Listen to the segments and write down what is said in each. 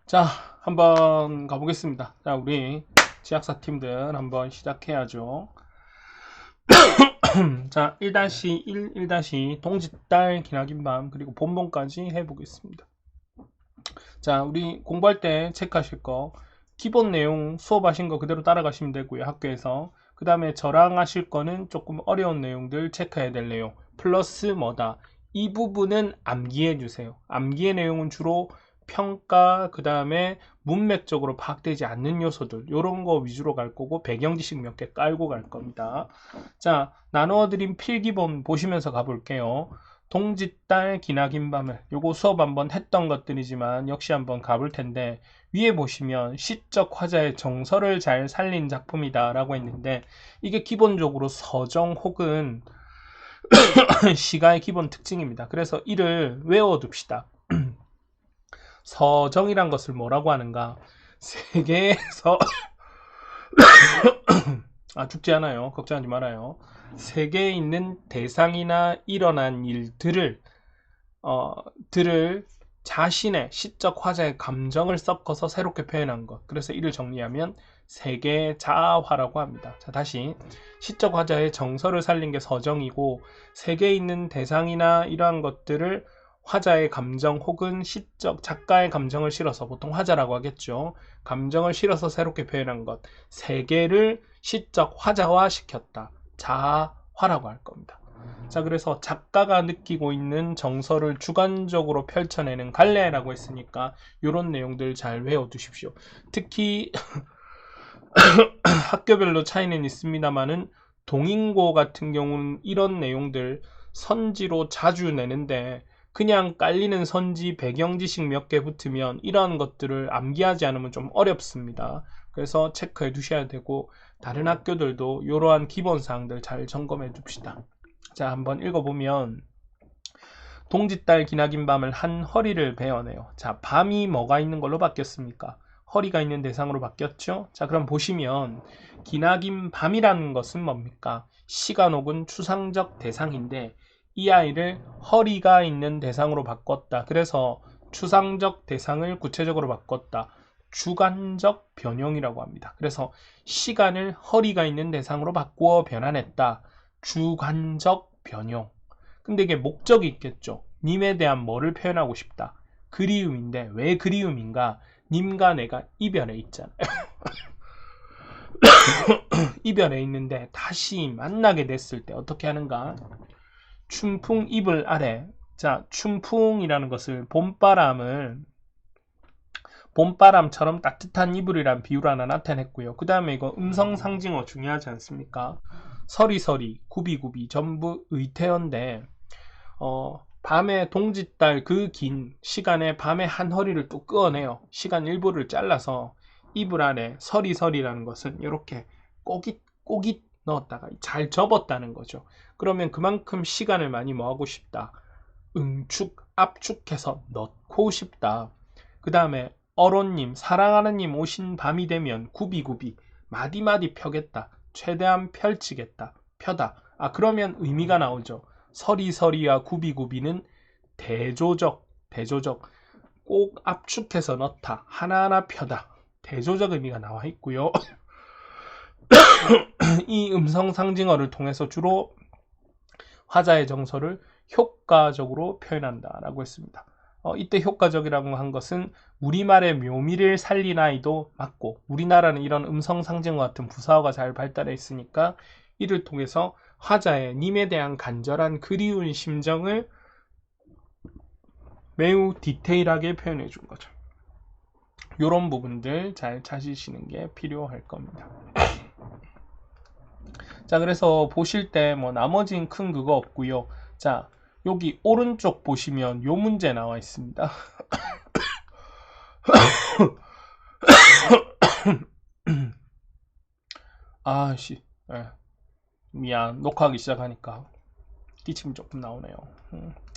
자, 한번 가보겠습니다. 자, 우리 지학사 팀들 한번 시작해야죠. 자, 1-1, 1- 동짓달, 기나긴 밤, 그리고 본본까지 해보겠습니다. 자, 우리 공부할 때 체크하실 거, 기본 내용 수업하신 거 그대로 따라가시면 되고요, 학교에서. 그 다음에 저랑 하실 거는 조금 어려운 내용들 체크해야 될 내용, 플러스 뭐다. 이 부분은 암기해 주세요. 암기의 내용은 주로 평가, 그 다음에 문맥적으로 파악되지 않는 요소들, 요런 거 위주로 갈 거고, 배경 지식 몇 개 깔고 갈 겁니다. 자, 나누어드린 필기본 보시면서 가볼게요. 동짓달 기나긴 밤을, 요거 수업 한번 했던 것들이지만 역시 한번 가볼 텐데, 위에 보시면 시적 화자의 정서를 잘 살린 작품이다 라고 했는데, 이게 기본적으로 서정 혹은 시가의 기본 특징입니다. 그래서 이를 외워둡시다. 서정이란 것을 뭐라고 하는가? 세계에서 죽지 않아요. 걱정하지 말아요. 세계에 있는 대상이나 일어난 일들을 들을 자신의 시적 화자의 감정을 섞어서 새롭게 표현한 것. 그래서 이를 정리하면 세계 자아화라고 합니다. 자, 다시 시적 화자의 정서를 살린 게 서정이고, 세계에 있는 대상이나 이러한 것들을 화자의 감정 혹은 시적 작가의 감정을 실어서, 보통 화자라고 하겠죠. 감정을 실어서 새롭게 표현한 것. 세계를 시적 화자화 시켰다. 자아화라고 할 겁니다. 자, 그래서 작가가 느끼고 있는 정서를 주관적으로 펼쳐내는 갈래라고 했으니까 이런 내용들 잘 외워두십시오. 특히 학교별로 차이는 있습니다만은 동인고 같은 경우는 이런 내용들 선지로 자주 내는데, 그냥 깔리는 선지 배경 지식 몇 개 붙으면 이러한 것들을 암기하지 않으면 좀 어렵습니다. 그래서 체크해 두셔야 되고, 다른 학교들도 이러한 기본 사항들 잘 점검해 둡시다. 자, 한번 읽어보면, 동짓달 기나긴 밤을 한 허리를 베어내요. 자, 밤이 뭐가 있는 걸로 바뀌었습니까? 허리가 있는 대상으로 바뀌었죠? 자, 그럼 보시면 기나긴 밤이라는 것은 뭡니까? 시간 혹은 추상적 대상인데, 이 아이를 허리가 있는 대상으로 바꿨다. 그래서 추상적 대상을 구체적으로 바꿨다. 주관적 변형이라고 합니다. 그래서 시간을 허리가 있는 대상으로 바꾸어 변환했다. 주관적 변형. 근데 이게 목적이 있겠죠. 님에 대한 뭐를 표현하고 싶다. 그리움인데, 왜 그리움인가? 님과 내가 이별해 있잖아요. 이별해 있는데 다시 만나게 됐을 때 어떻게 하는가? 춘풍 이불 아래. 자, 춘풍이라는 것을 봄바람처럼 따뜻한 이불이란 비유로 하나 나타냈고요. 그 다음에 이거 음성 상징어 중요하지 않습니까? 서리서리, 구비구비 전부 의태어인데, 밤에 동짓달 그 긴 시간에 밤에 한 허리를 또 끄어내요. 시간 일부를 잘라서 이불 안에 서리서리라는 것은 이렇게 꼬깃꼬깃 넣었다가 잘 접었다는 거죠. 그러면 그만큼 시간을 많이 뭐하고 싶다. 압축해서 넣고 싶다. 그 다음에 어론님, 사랑하는 님 오신 밤이 되면 구비구비, 마디마디 펴겠다. 최대한 펼치겠다. 펴다. 그러면 의미가 나오죠. 서리서리와 구비구비는 대조적, 꼭 압축해서 넣다, 하나하나 펴다, 대조적 의미가 나와 있고요. 이 음성 상징어를 통해서 주로 화자의 정서를 효과적으로 표현한다라고 했습니다. 이때 효과적이라고 한 것은 우리말의 묘미를 살린 아이도 맞고, 우리나라는 이런 음성 상징어 같은 부사어가 잘 발달해 있으니까 이를 통해서 화자의 님에 대한 간절한 그리운 심정을 매우 디테일하게 표현해 준 거죠. 이런 부분들 잘 찾으시는 게 필요할 겁니다. 자, 그래서 보실 때 뭐 나머진 큰 그거 없고요. 자, 여기 오른쪽 보시면 요 문제 나와 있습니다. 아씨, 미안. 녹화하기 시작하니까 기침이 조금 나오네요.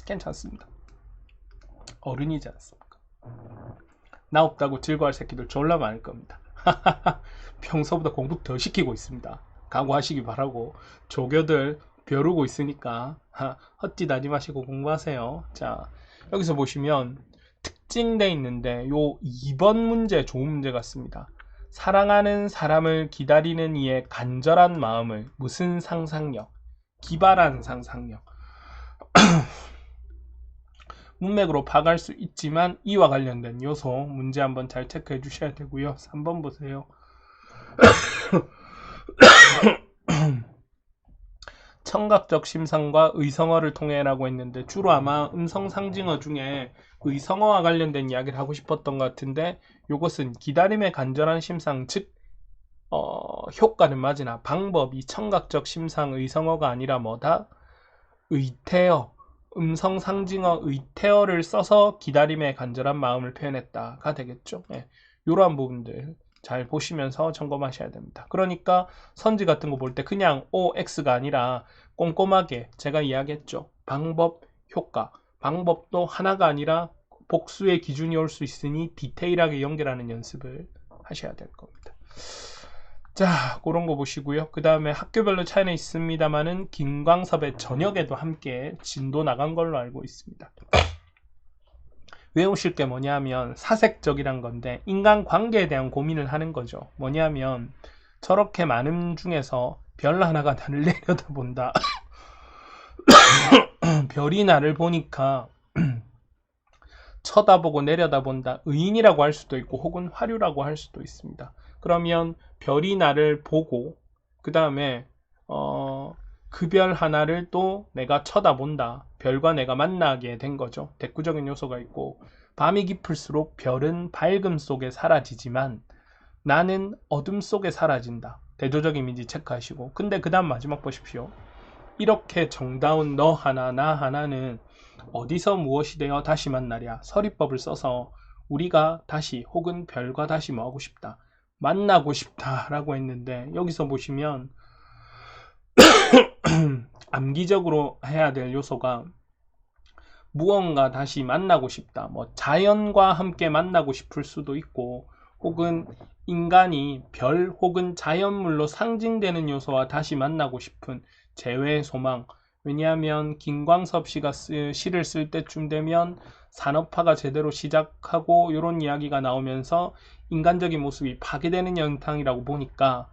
괜찮습니다. 어른이지 않습니까? 나 없다고 즐거워할 새끼들 졸라 많을 겁니다. 평소보다 공부 더 시키고 있습니다. 각오하시기 바라고. 조교들 벼르고 있으니까 헛짓하지 마시고 공부하세요. 자, 여기서 보시면 특징돼 있는데 요 2번 문제 좋은 문제 같습니다. 사랑하는 사람을 기다리는 이의 간절한 마음을 무슨 상상력? 기발한 상상력. 문맥으로 파악할 수 있지만 이와 관련된 요소 문제 한번 잘 체크해 주셔야 되고요. 3번 보세요. 청각적 심상과 의성어를 통해라고 했는데 주로 아마 음성상징어 중에 의성어와 관련된 이야기를 하고 싶었던 것 같은데 요것은 기다림의 간절한 심상 즉 효과는 맞으나 방법이 청각적 심상 의성어가 아니라 뭐다? 의태어 음성상징어 의태어를 써서 기다림의 간절한 마음을 표현했다가 되겠죠. 예, 이러한 부분들 잘 보시면서 점검하셔야 됩니다. 그러니까 선지 같은 거 볼 때 그냥 OX가 아니라 꼼꼼하게 제가 이야기했죠. 방법, 효과. 방법도 하나가 아니라 복수의 기준이 올 수 있으니 디테일하게 연결하는 연습을 하셔야 될 겁니다. 자, 그런 거 보시고요. 그 다음에 학교별로 차이는 있습니다만은 김광섭의 저녁에도 함께 진도 나간 걸로 알고 있습니다. 외우실 게 뭐냐면 사색적이란 건데 인간관계에 대한 고민을 하는 거죠. 뭐냐면 저렇게 많은 중에서 별 하나가 나를 내려다본다. 별이 나를 보니까 쳐다보고 내려다본다. 의인이라고 할 수도 있고 혹은 화류라고 할 수도 있습니다. 그러면 별이 나를 보고 그 다음에 그 별 하나를 또 내가 쳐다본다. 별과 내가 만나게 된 거죠. 대구적인 요소가 있고 밤이 깊을수록 별은 밝음 속에 사라지지만 나는 어둠 속에 사라진다. 대조적 이미지 체크하시고 근데 그 다음 마지막 보십시오. 이렇게 정다운 너 하나 나 하나는 어디서 무엇이 되어 다시 만나랴. 서리법을 써서 우리가 다시 혹은 별과 다시 뭐 하고 싶다. 만나고 싶다 라고 했는데 여기서 보시면 암기적으로 해야 될 요소가 무언가 다시 만나고 싶다. 뭐 자연과 함께 만나고 싶을 수도 있고 혹은 인간이 별 혹은 자연물로 상징되는 요소와 다시 만나고 싶은 재회의 소망. 왜냐하면 김광섭 씨가 시를 쓸 때쯤 되면 산업화가 제대로 시작하고 이런 이야기가 나오면서 인간적인 모습이 파괴되는 현상이라고 보니까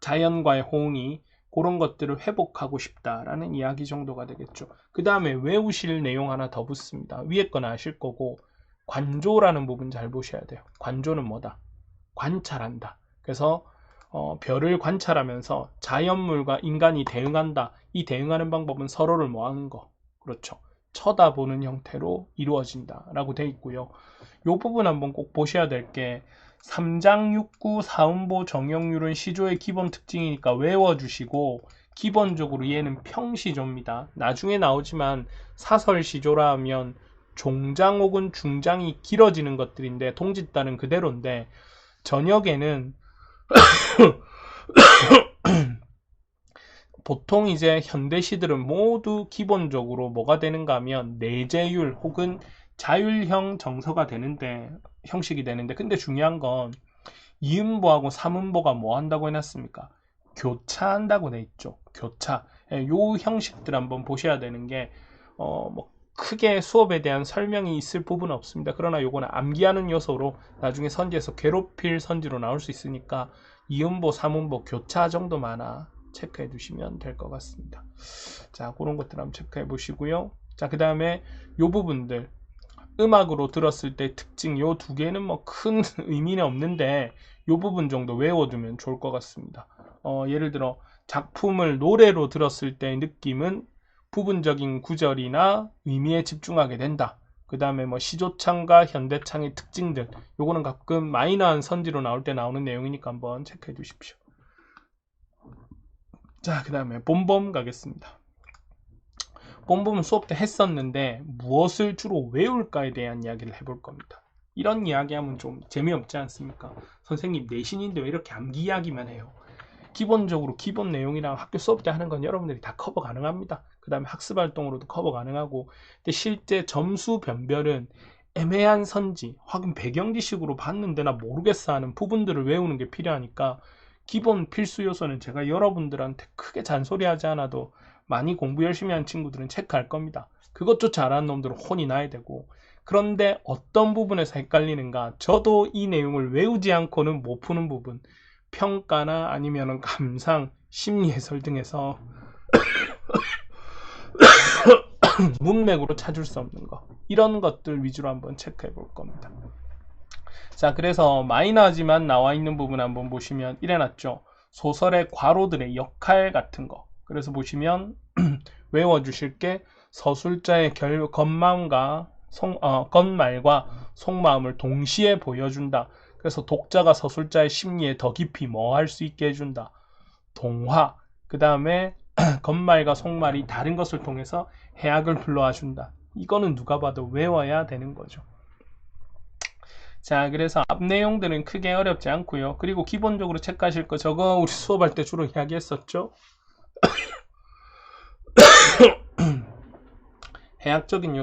자연과의 호응이 그런 것들을 회복하고 싶다라는 이야기 정도가 되겠죠. 그 다음에 외우실 내용 하나 더 붙습니다. 위에 건 아실 거고 관조라는 부분 잘 보셔야 돼요. 관조는 뭐다? 관찰한다. 그래서 별을 관찰하면서 자연물과 인간이 대응한다. 이 대응하는 방법은 서로를 뭐 하는 거? 그렇죠. 쳐다보는 형태로 이루어진다 라고 되어 있고요. 이 부분 한번 꼭 보셔야 될 게 3장 6구 사음보 정형률은 시조의 기본 특징이니까 외워주시고 기본적으로 얘는 평시조입니다. 나중에 나오지만 사설시조라 하면 종장 혹은 중장이 길어지는 것들인데 동짓단은 그대로인데 저녁에는 보통 이제 현대시들은 모두 기본적으로 뭐가 되는가 하면 내재율 혹은 자율형 정서가 되는데 형식이 되는데 근데 중요한 건 이음보하고 삼음보가 뭐 한다고 해놨습니까? 교차한다고 돼 있죠. 교차. 요 형식들 한번 보셔야 되는 게 뭐 크게 수업에 대한 설명이 있을 부분은 없습니다. 그러나 요거는 암기하는 요소로 나중에 선지에서 괴롭힐 선지로 나올 수 있으니까 이음보, 삼음보, 교차 정도만 체크해 두시면 될 것 같습니다. 자, 그런 것들 한번 체크해 보시고요. 자, 그 다음에 요 부분들 음악으로 들었을 때 특징 요 두 개는 뭐 큰 의미는 없는데 요 부분 정도 외워두면 좋을 것 같습니다. 예를 들어 작품을 노래로 들었을 때의 느낌은 부분적인 구절이나 의미에 집중하게 된다. 그 다음에 뭐 시조창과 현대창의 특징들 요거는 가끔 마이너한 선지로 나올 때 나오는 내용이니까 한번 체크해 주십시오. 자, 그 다음에 본범 가겠습니다. 본범은 수업 때 했었는데 무엇을 주로 외울까에 대한 이야기를 해볼 겁니다. 이런 이야기하면 좀 재미없지 않습니까? 선생님 내신인데 왜 이렇게 암기 이야기만 해요? 기본적으로 기본 내용이랑 학교 수업 때 하는 건 여러분들이 다 커버 가능합니다. 그 다음에 학습활동으로도 커버 가능하고 근데 실제 점수 변별은 애매한 선지 혹은 배경지식으로 봤는데 나 모르겠어 하는 부분들을 외우는 게 필요하니까 기본 필수 요소는 제가 여러분들한테 크게 잔소리하지 않아도 많이 공부 열심히 한 친구들은 체크할 겁니다. 그것조차 안 하는 놈들은 혼이 나야 되고 그런데 어떤 부분에서 헷갈리는가? 저도 이 내용을 외우지 않고는 못 푸는 부분. 평가나 아니면 감상, 심리해설 등에서 문맥으로 찾을 수 없는 거. 이런 것들 위주로 한번 체크해 볼 겁니다. 자, 그래서 마이너하지만 나와 있는 부분 한번 보시면 이래놨죠. 소설의 괄호들의 역할 같은 거. 그래서 보시면 외워주실 게 서술자의 겉말과 속마음을 동시에 보여준다. 그래서 독자가 서술자의 심리에 더 깊이 할 수 있게 해준다. 동화. 그 다음에 겉말과 속말이 다른 것을 통해서 해악을 불러와 준다. 이거는 누가 봐도 외워야 되는 거죠. 자, 그래서 앞 내용들은 크게 어렵지 않고요. 그리고 기본적으로 체크하실 거 저거 우리 수업할 때 주로 이야기했었죠. 해학적인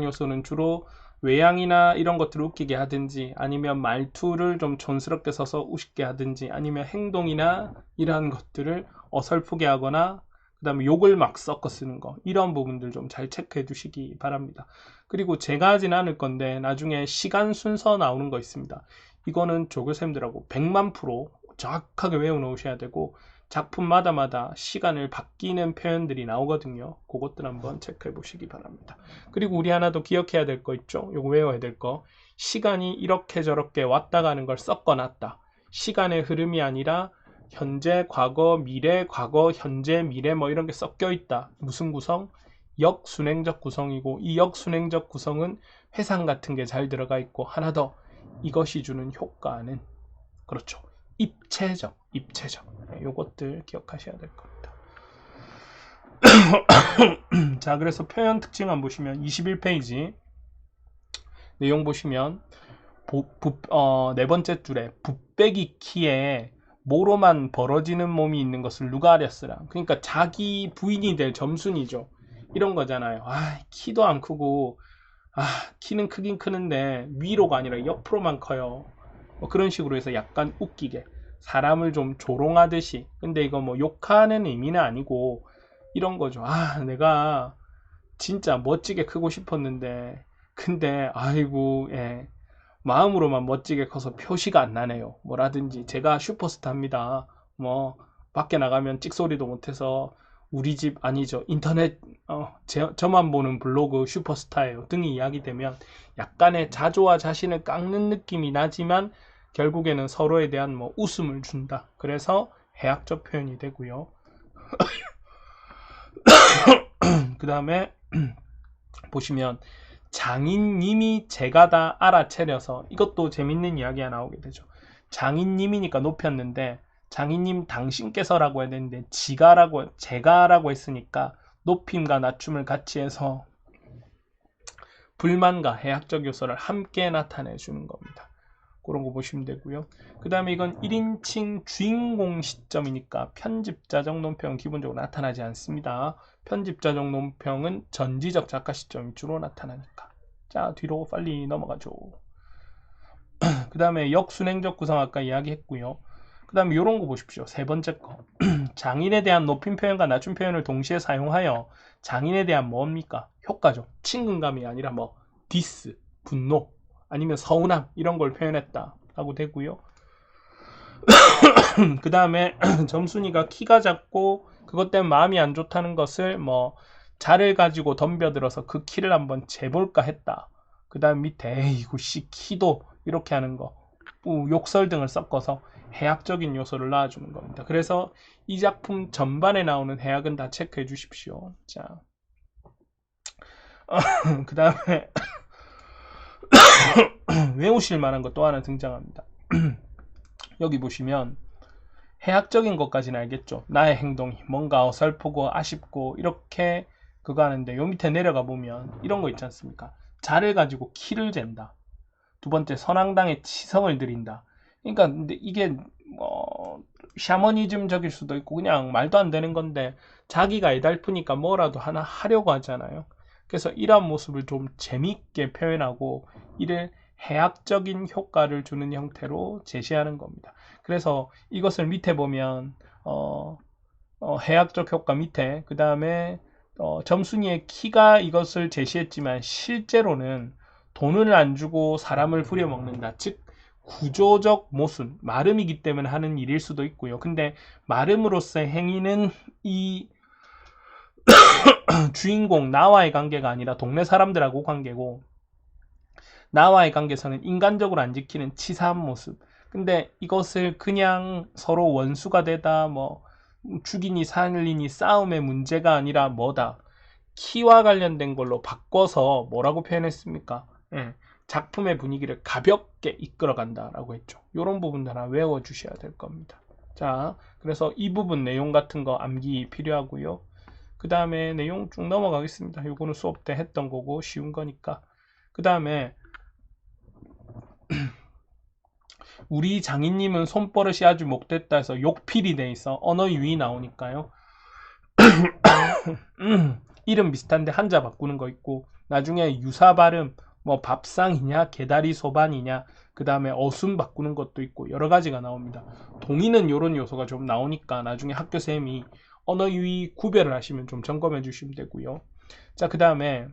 요소는 주로 외양이나 이런 것들을 웃기게 하든지 아니면 말투를 좀 촌스럽게 써서 우습게 하든지 아니면 행동이나 이러한 것들을 어설프게 하거나 그 다음에 욕을 막 섞어 쓰는 거 이런 부분들 좀 잘 체크해 두시기 바랍니다. 그리고 제가 하진 않을 건데 나중에 시간 순서 나오는 거 있습니다. 이거는 조교쌤들하고 100만% 정확하게 외워 놓으셔야 되고 작품마다 시간을 바뀌는 표현들이 나오거든요. 그것들 한번 체크해 보시기 바랍니다. 그리고 우리 하나 더 기억해야 될 거 있죠. 요거 외워야 될 거. 시간이 이렇게 저렇게 왔다 가는 걸 섞어놨다. 시간의 흐름이 아니라 현재, 과거, 미래, 현재, 미래 뭐 이런 게 섞여 있다. 무슨 구성? 역순행적 구성이고 이 역순행적 구성은 회상 같은 게 잘 들어가 있고 하나 더 이것이 주는 효과는 그렇죠. 입체적. 요것들 기억하셔야 될 겁니다. 자, 그래서 표현 특징만 보시면 21페이지 내용 보시면 네 번째 줄에 붓배기 키에 모로만 벌어지는 몸이 있는 것을 누가 알았으라. 그러니까 자기 부인이 될 점순이죠. 이런 거잖아요. 키도 안 크고 키는 크긴 크는데 위로가 아니라 옆으로만 커요. 뭐 그런 식으로 해서 약간 웃기게 사람을 좀 조롱하듯이. 근데 이거 뭐 욕하는 의미는 아니고 이런 거죠. 내가 진짜 멋지게 크고 싶었는데 근데 아이고 마음으로만 멋지게 커서 표시가 안 나네요. 뭐라든지 제가 슈퍼스타입니다. 뭐 밖에 나가면 찍소리도 못해서 우리 집 아니죠. 인터넷 저만 보는 블로그 슈퍼스타예요. 등이 이야기되면 약간의 자조와 자신을 깎는 느낌이 나지만 결국에는 서로에 대한 뭐 웃음을 준다. 그래서 해학적 표현이 되고요. 그 다음에 보시면 장인님이 제가 다 알아차려서 이것도 재밌는 이야기가 나오게 되죠. 장인님이니까 높였는데 장인님 당신께서라고 해야 되는데 제가라고 했으니까 높임과 낮춤을 같이 해서 불만과 해학적 요소를 함께 나타내 주는 겁니다. 그런 거 보시면 되고요. 그 다음에 이건 1인칭 주인공 시점이니까 편집자적 논평은 기본적으로 나타나지 않습니다. 편집자적 논평은 전지적 작가 시점이 주로 나타나니까. 자, 뒤로 빨리 넘어가죠. 그 다음에 역순행적 구성 아까 이야기했고요. 그 다음에 이런 거 보십시오. 세 번째 거. 장인에 대한 높임 표현과 낮춤 표현을 동시에 사용하여 장인에 대한 뭡니까? 효과죠. 친근감이 아니라 뭐 디스, 분노, 아니면 서운함 이런 걸 표현했다 라고 되고요. 그 다음에 점순이가 키가 작고 그것 때문에 마음이 안 좋다는 것을 뭐 자를 가지고 덤벼들어서 그 키를 한번 재볼까 했다. 그 다음 밑에 이거 키도 이렇게 하는 거 욕설 등을 섞어서 해학적인 요소를 넣어주는 겁니다. 그래서 이 작품 전반에 나오는 해학은 다 체크해 주십시오. 자, 그 다음에 외우실 만한 것 또 하나 등장합니다. 여기 보시면 해학적인 것까지는 알겠죠. 나의 행동이 뭔가 어설프고 아쉽고 이렇게 그거 하는데 요 밑에 내려가 보면 이런 거 있지 않습니까? 자를 가지고 키를 잰다. 두 번째 선왕당에 치성을 드린다. 그러니까 근데 이게 샤머니즘적일 수도 있고 그냥 말도 안 되는 건데 자기가 애달프니까 뭐라도 하나 하려고 하잖아요. 그래서 이러한 모습을 좀 재미있게 표현하고 이를 해학적인 효과를 주는 형태로 제시하는 겁니다. 그래서 이것을 밑에 보면 해학적 효과 밑에 그 다음에 점순이의 키가 이것을 제시했지만 실제로는 돈을 안 주고 사람을 부려먹는다. 즉 구조적 모순, 마름이기 때문에 하는 일일 수도 있고요. 근데 마름으로서의 행위는 이 주인공 나와의 관계가 아니라 동네 사람들하고 관계고, 나와의 관계에서는 인간적으로 안 지키는 치사한 모습. 근데 이것을 그냥 서로 원수가 되다, 뭐 죽이니 살리니 싸움의 문제가 아니라 뭐다, 키와 관련된 걸로 바꿔서 뭐라고 표현했습니까? 예, 작품의 분위기를 가볍게 이끌어간다라고 했죠. 이런 부분들 하나 외워주셔야 될 겁니다. 자, 그래서 이 부분 내용 같은 거 암기 필요하고요. 그 다음에 내용 쭉 넘어가겠습니다. 요거는 수업 때 했던 거고 쉬운 거니까. 그 다음에 우리 장인님은 손버릇이 아주 못됐다 해서 욕필이 돼 있어. 언어 유희 나오니까요. 이름 비슷한데 한자 바꾸는 거 있고, 나중에 유사 발음, 뭐 밥상이냐 개다리 소반이냐, 그 다음에 어순 바꾸는 것도 있고 여러 가지가 나옵니다. 동의는 이런 요소가 좀 나오니까 나중에 학교쌤이 언어 유희 구별을 하시면 좀 점검해 주시면 되고요. 자, 그 다음에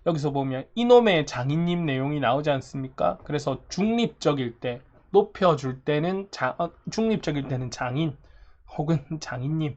여기서 보면 이놈의 장인님 내용이 나오지 않습니까? 그래서 중립적일 때, 높여줄 때는 중립적일 때는 장인 혹은 장인님,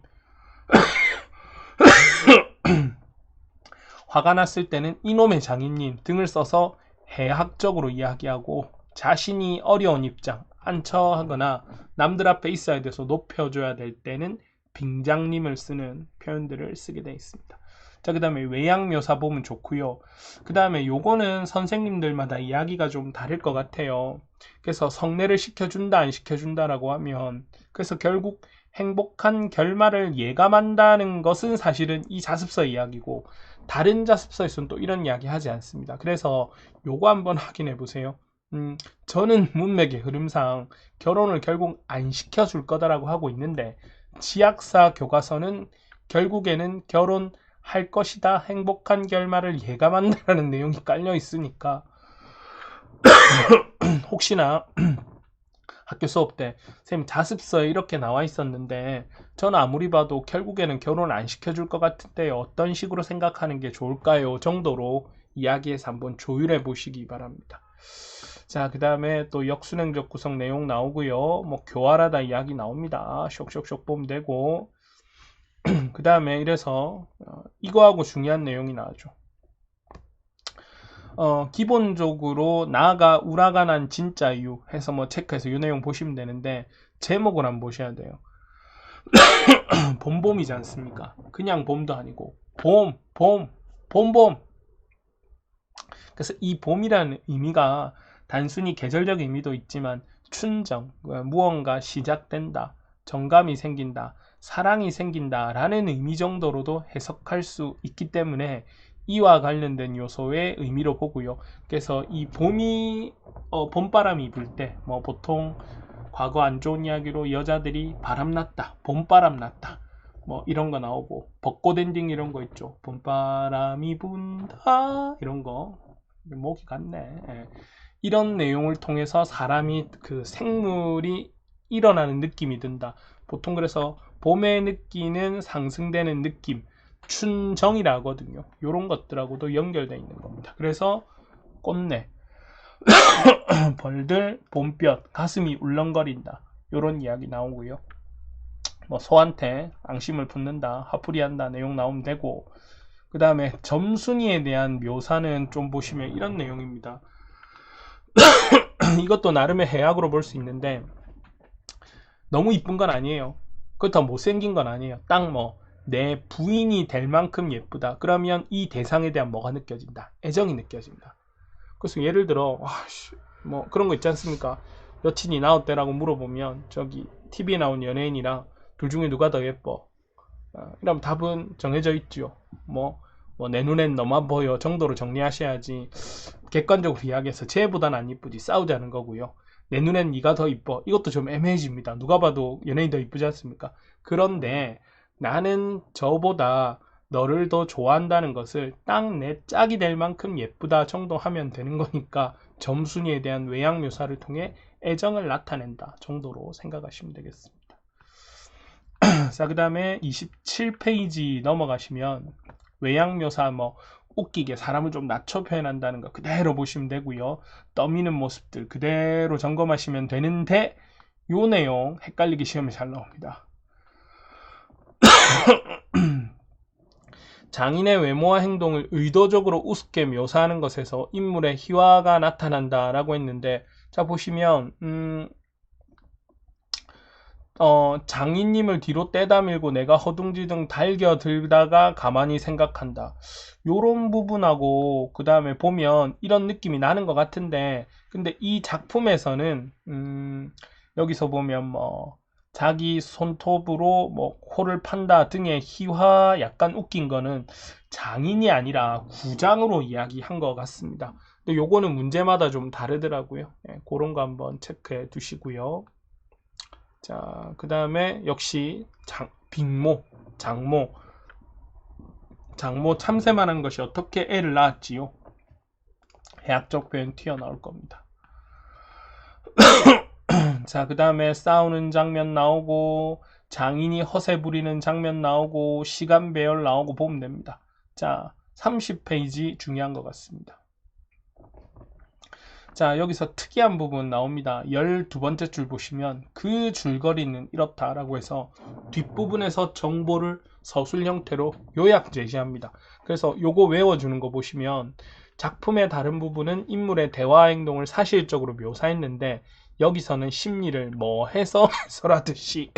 화가 났을 때는 이놈의 장인님 등을 써서 해학적으로 이야기하고, 자신이 어려운 입장, 안처하거나 남들 앞에 있어야 돼서 높여줘야 될 때는 빙장님을 쓰는 표현들을 쓰게 되어 있습니다. 자, 그 다음에 외양묘사 보면 좋고요. 그 다음에 요거는 선생님들마다 이야기가 좀 다를 것 같아요. 그래서 성례를 시켜준다 안 시켜준다라고 하면, 그래서 결국 행복한 결말을 예감한다는 것은 사실은 이 자습서의 이야기고, 다른 자습서에서는 또 이런 이야기 하지 않습니다. 그래서 요거 한번 확인해 보세요. 저는 문맥의 흐름상 결혼을 결국 안 시켜줄 거다라고 하고 있는데, 지약사 교과서는 결국에는 결혼할 것이다, 행복한 결말을 예감한다라는 내용이 깔려 있으니까 혹시나 학교 수업 때 선생님 자습서에 이렇게 나와 있었는데 저는 아무리 봐도 결국에는 결혼 안 시켜줄 것 같은데 어떤 식으로 생각하는 게 좋을까요? 정도로 이야기해서 한번 조율해 보시기 바랍니다. 자, 그 다음에 또 역순행적 구성 내용 나오고요. 뭐 교활하다 이야기 나옵니다. 쇽쇽쇽 보면 되고, 그 다음에 이래서 이거하고 중요한 내용이 나오죠. 기본적으로 나가 우라가 난 진짜 이유 해서 뭐 체크해서 이 내용 보시면 되는데, 제목을 한번 보셔야 돼요. 봄봄이지 않습니까? 그냥 봄도 아니고 봄봄. 그래서 이 봄이라는 의미가 단순히 계절적 의미도 있지만 춘정, 무언가 시작된다, 정감이 생긴다, 사랑이 생긴다 라는 의미 정도로도 해석할 수 있기 때문에 이와 관련된 요소의 의미로 보고요. 그래서 이 봄이 봄바람이 불 때 뭐 보통 과거 안 좋은 이야기로 여자들이 바람났다, 봄바람 났다, 뭐 이런 거 나오고, 벚꽃 엔딩 이런 거 있죠. 봄바람이 분다 이런 거. 목이 갔네. 예. 이런 내용을 통해서 사람이 그 생물이 일어나는 느낌이 든다. 보통 그래서 봄에 느끼는 상승되는 느낌, 춘정이라 하거든요. 이런 것들하고도 연결되어 있는 겁니다. 그래서 꽃내, 벌들, 봄볕, 가슴이 울렁거린다, 이런 이야기 나오고요. 뭐 소한테 앙심을 품는다, 화풀이한다 내용 나오면 되고, 그 다음에 점순이에 대한 묘사는 좀 보시면 이런 내용입니다. 이것도 나름의 해악으로 볼 수 있는데, 너무 이쁜 건 아니에요. 그렇다고 못생긴 건 아니에요. 딱 뭐 내 부인이 될 만큼 예쁘다, 그러면 이 대상에 대한 뭐가 느껴진다? 애정이 느껴진다. 그래서 예를 들어 뭐 그런 거 있지 않습니까? 여친이 나왔대라고 물어보면 저기 TV에 나온 연예인이랑 둘 중에 누가 더 예뻐? 이러면 답은 정해져 있죠. 뭐 내 눈엔 너만 보여 정도로 정리하셔야지, 객관적으로 이야기해서 쟤보다는 안 이쁘지 싸우자는 거고요. 내 눈엔 네가 더 이뻐, 이것도 좀 애매해집니다. 누가 봐도 연예인 더 이쁘지 않습니까? 그런데 나는 저보다 너를 더 좋아한다는 것을 딱 내 짝이 될 만큼 예쁘다 정도 하면 되는 거니까, 점순이에 대한 외양 묘사를 통해 애정을 나타낸다 정도로 생각하시면 되겠습니다. 자, 그 다음에 27페이지 넘어가시면 외양 묘사, 뭐 웃기게 사람을 좀 낮춰 표현한다는 거 그대로 보시면 되고요. 떠미는 모습들 그대로 점검하시면 되는데 요 내용 헷갈리기 시험에 잘 나옵니다. 장인의 외모와 행동을 의도적으로 우습게 묘사하는 것에서 인물의 희화가 나타난다라고 했는데, 자 보시면 장인님을 뒤로 떼다 밀고 내가 허둥지둥 달겨들다가 가만히 생각한다. 요런 부분하고 그 다음에 보면 이런 느낌이 나는 것 같은데, 근데 이 작품에서는 여기서 보면 뭐 자기 손톱으로 뭐 코를 판다 등의 희화 약간 웃긴 거는 장인이 아니라 구장으로 이야기한 것 같습니다. 근데 요거는 문제마다 좀 다르더라고요. 네, 그런 거 한번 체크해 두시고요. 자, 그 다음에 역시 빅모, 장모 참새만한 것이 어떻게 애를 낳았지요? 해학적 표현 튀어나올 겁니다. 자, 그 다음에 싸우는 장면 나오고 장인이 허세 부리는 장면 나오고 시간 배열 나오고 보면 됩니다. 자, 30페이지 중요한 것 같습니다. 자, 여기서 특이한 부분 나옵니다. 12번째 줄 보시면 그 줄거리는 이렇다라고 해서 뒷부분에서 정보를 서술 형태로 요약 제시합니다. 그래서 요거 외워주는 거 보시면 작품의 다른 부분은 인물의 대화 행동을 사실적으로 묘사했는데 여기서는 심리를 뭐 해서 해설하듯이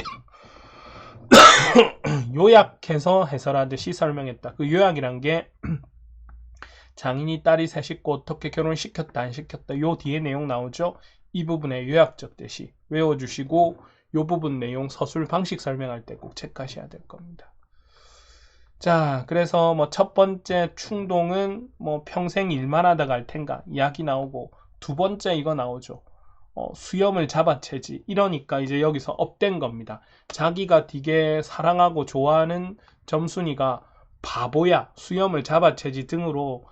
요약해서 해설하듯이 설명했다. 그 요약이란 게 장인이 딸이 셋 있고 어떻게 결혼시켰다 안 시켰다 요 뒤에 내용 나오죠. 이 부분에 요약적 대시 외워주시고 요 부분 내용 서술 방식 설명할 때 꼭 체크하셔야 될 겁니다. 자, 그래서 뭐 첫 번째 충동은 뭐 평생 일만 하다가 할 텐가 이야기 나오고, 두 번째 이거 나오죠. 수염을 잡아채지. 이러니까 이제 여기서 업된 겁니다. 자기가 되게 사랑하고 좋아하는 점순이가 바보야, 수염을 잡아채지 등으로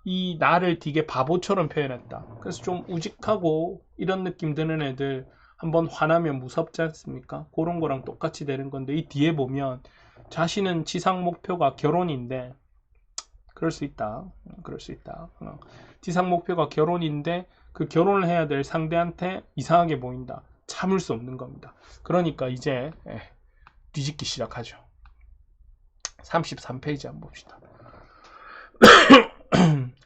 이 나를 되게 바보처럼 표현했다. 그래서 좀 우직하고 이런 느낌 드는 애들 한번 화나면 무섭지 않습니까? 그런 거랑 똑같이 되는 건데, 이 뒤에 보면 자신은 지상 목표가 결혼인데, 그럴 수 있다. 그럴 수 있다. 지상 목표가 결혼인데 그 결혼을 해야 될 상대한테 이상하게 보인다. 참을 수 없는 겁니다. 그러니까 이제 뒤집기 시작하죠. 33페이지 한번 봅시다.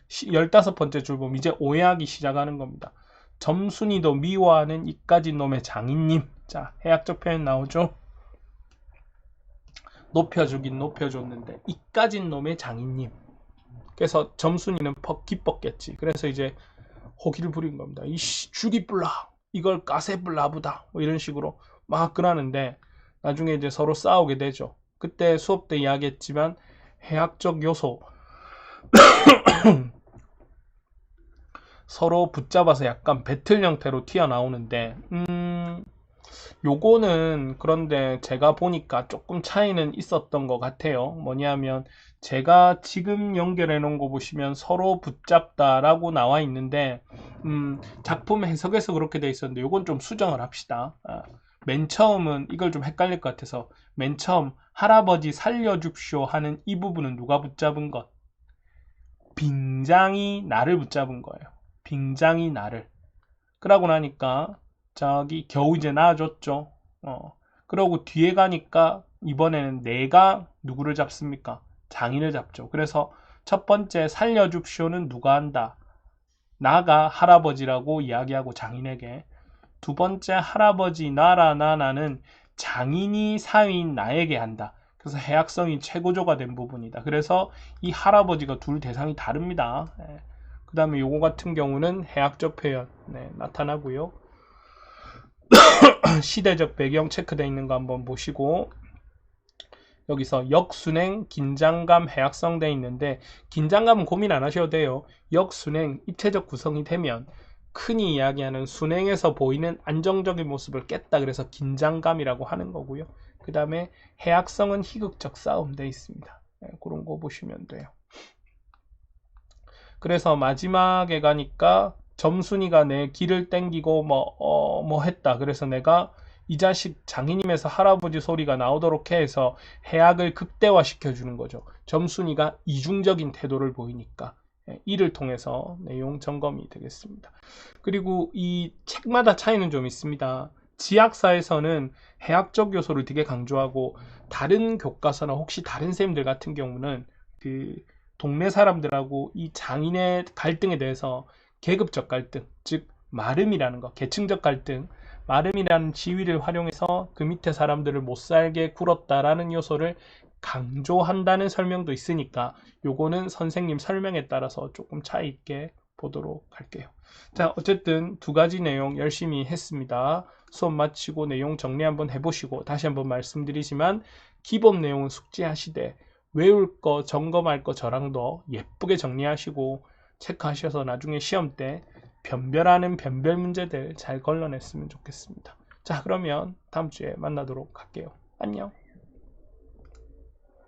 15번째 줄 보면 이제 오해하기 시작하는 겁니다. 점순이도 미워하는 이까진 놈의 장인님. 자, 해학적 표현 나오죠? 높여주긴 높여줬는데 이까진 놈의 장인님. 그래서 점순이는 기뻤겠지. 그래서 이제 호기를 부린 겁니다. 이씨 죽이뿔라, 이걸 까세뿔라보다, 뭐 이런 식으로 막 그러는데 나중에 이제 서로 싸우게 되죠. 그때 수업 때 이야기했지만 해학적 요소 서로 붙잡아서 약간 배틀 형태로 튀어나오는데 요거는 그런데 제가 보니까 조금 차이는 있었던 것 같아요. 뭐냐면 제가 지금 연결해 놓은 거 보시면 서로 붙잡다라고 나와 있는데 작품 해석에서 그렇게 돼 있었는데 요건 좀 수정을 합시다. 맨 처음은 이걸 좀 헷갈릴 것 같아서 맨 처음 할아버지 살려줍쇼 하는 이 부분은 누가 붙잡은 것? 빙장이 나를 붙잡은 거예요. 빙장이 나를. 그러고 나니까 저기 겨우 이제 나아졌죠. 그러고 뒤에 가니까 이번에는 내가 누구를 잡습니까? 장인을 잡죠. 그래서 첫 번째 살려줍쇼는 누가 한다? 나가 할아버지라고 이야기하고 장인에게. 두 번째 할아버지 나는 장인이 사위인 나에게 한다. 그래서 해악성이 최고조가 된 부분이다. 그래서 이 할아버지가 둘 대상이 다릅니다. 그 다음에 요거 같은 경우는 해학적 표현 나타나고요. 시대적 배경 체크되어 있는 거 한번 보시고, 여기서 역순행, 긴장감, 해학성 되어 있는데 긴장감은 고민 안 하셔도 돼요. 역순행, 입체적 구성이 되면 흔히 이야기하는 순행에서 보이는 안정적인 모습을 깼다. 그래서 긴장감이라고 하는 거고요. 그 다음에 해학성은 희극적 싸움 되어 있습니다. 그런 거 보시면 돼요. 그래서 마지막에 가니까 점순이가 내 길을 땡기고 뭐 했다. 그래서 내가 이 자식 장인님에서 할아버지 소리가 나오도록 해서 해악을 극대화시켜 주는 거죠. 점순이가 이중적인 태도를 보이니까. 이를 통해서 내용 점검이 되겠습니다. 그리고 이 책마다 차이는 좀 있습니다. 지학사에서는 해학적 요소를 되게 강조하고, 다른 교과서나 혹시 다른 쌤들 같은 경우는 그 동네 사람들하고 이 장인의 갈등에 대해서 계급적 갈등, 즉 마름이라는 거, 계층적 갈등, 마름이라는 지위를 활용해서 그 밑에 사람들을 못 살게 굴었다라는 요소를 강조한다는 설명도 있으니까 요거는 선생님 설명에 따라서 조금 차이 있게 보도록 할게요. 자, 어쨌든 두 가지 내용 열심히 했습니다. 수업 마치고 내용 정리 한번 해보시고, 다시 한번 말씀드리지만 기본 내용은 숙지하시되 외울 거, 점검할 거 저랑 더 예쁘게 정리하시고 체크하셔서 나중에 시험 때 변별하는 변별 문제들 잘 걸러냈으면 좋겠습니다. 자, 그러면 다음 주에 만나도록 할게요. 안녕.